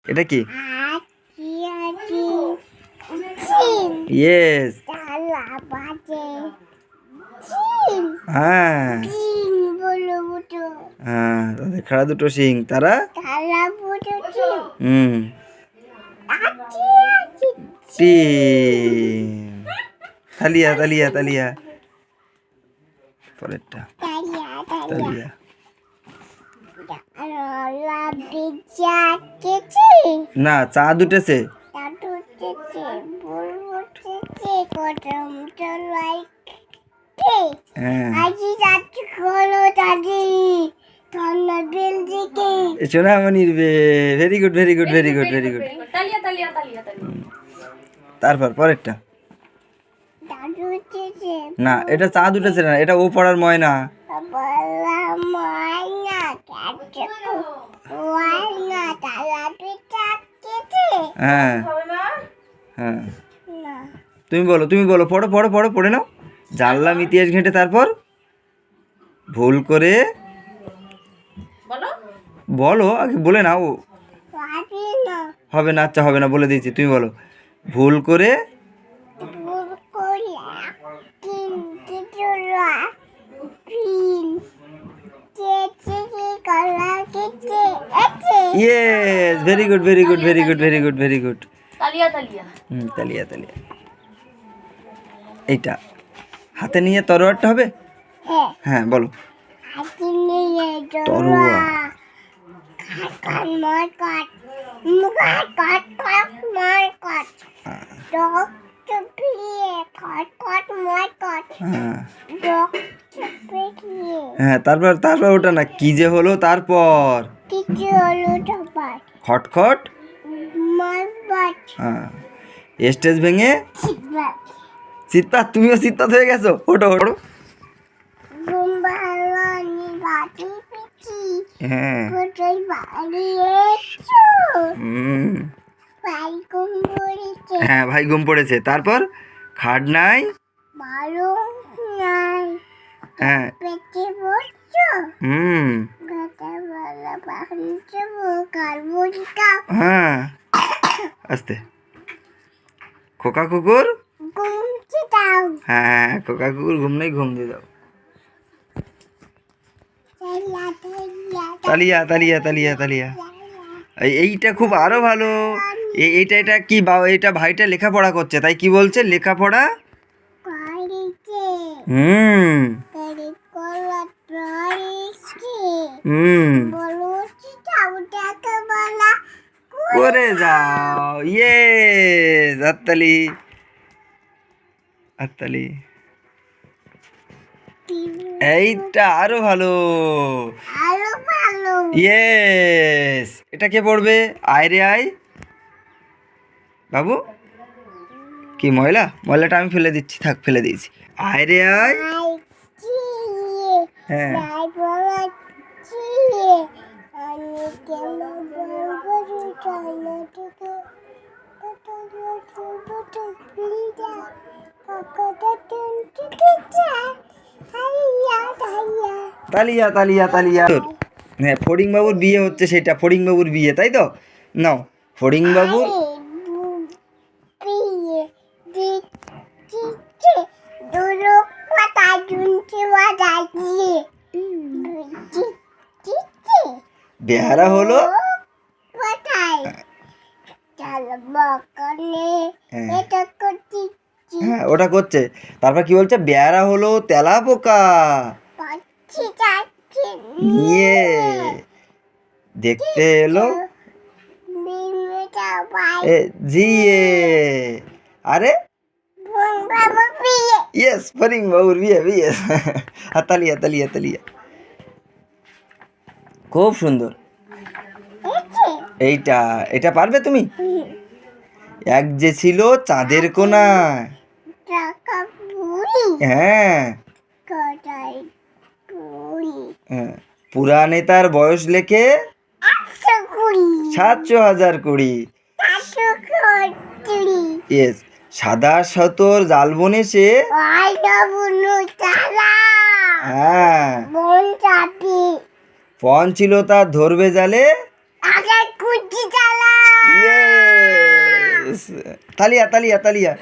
এটা কি? ইয়েস। হ্যাঁ হ্যাঁ, তাদের খাড়া দুটো শিং, তারা হুম টিম। তালিয়া তালিয়া তালিয়া। পরেরটা তালিয়া। না, চাঁদ উঠেছে। সোনামণির বে, very good very good very good very good. তারপর পরেরটা। না, এটা চাঁদ উঠেছে না, এটা ও পড়ার ময়না। হ্যাঁ হ্যাঁ, তুমি বলো তুমি বলো, পড়ো পড়ো পড়ো, পড়ে নাও। জানলাম ইতিহাস ঘেঁটে, তারপর ভুল করে বলো, আগে বলে নাও। হবে না, আচ্ছা হবে না, বলে দিয়েছি, তুমি বলো। ভুল করে yes, very good very good very good very good very good. তালিয়া তালিয়া। এইটা হাতে নিয়ে তরোয়ারটা হবে। হ্যাঁ বলো। তরোয়া। হ্যাঁ, তারপর তারপর ওটা না, কি যে হলো তারপর। খটখট। হ্যাঁ, স্টেজ ভেঙে চিৎপাত। তুমিও চিৎপাত হয়ে গেছো। ওটো ওটো। হ্যাঁ হ্যাঁ, ভাই ঘুম পড়েছে। তারপর খাট নাই। হ্যাঁ হ্যাঁ, আস্তে। খোকা কুকুর। হ্যাঁ, খোকা কুকুর ঘুম নেই, ঘুম দিয়ে দাও। তালিয়া তালিয়া তালিয়া তালিয়া। এইটা খুব আরো ভালো। এইটা এটা কি, এটা ভাইটা লেখাপড়া করছে, তাই কি বলছে? লেখাপড়া। হুম হুম, করে যাও। ইয়েস, হাততালি হাততালি। এইটা আরো ভালো। ইয়েস, এটা কে পড়বে? আয় রে আয় বাবু। কি ময়লা? ময়লাটা আমি ফেলে দিচ্ছি, থাক, ফেলে দিয়েছি। আয় রে আয়। হ্যাঁ তালিয়া তালিয়া তালিয়া। হ্যাঁ, ফড়িং বাবুর বিয়ে হচ্ছে, সেটা ফড়িং বাবুর বিয়ে, তাই তো? নাও, ফড়িং বাবুর বেহারা হলো। হ্যাঁ, ওটা করছে। তারপর কি বলছে? বেহারা হলো তেলা পোকা নিয়ে দেখতে এলো জিয়ে। আরে ইয়েস, ফড়িং বাবুর বিয়ে বিয়ে। তালিয়া তালিয়া তালিয়া। খুব সুন্দর। এইটা এটা পারবে তুমি? এক যে ছিল চাঁদের কোনায়। হ্যাঁ হ্যাঁ, পুরা নেতার বয়স লেখে 720 ইয়েস, সাদা সতর জালবনে সে। হ্যাঁ, ফোন ছিল তার, ধরবে জালে। ইয়েস, তালিয়া তালিয়া তালিয়া।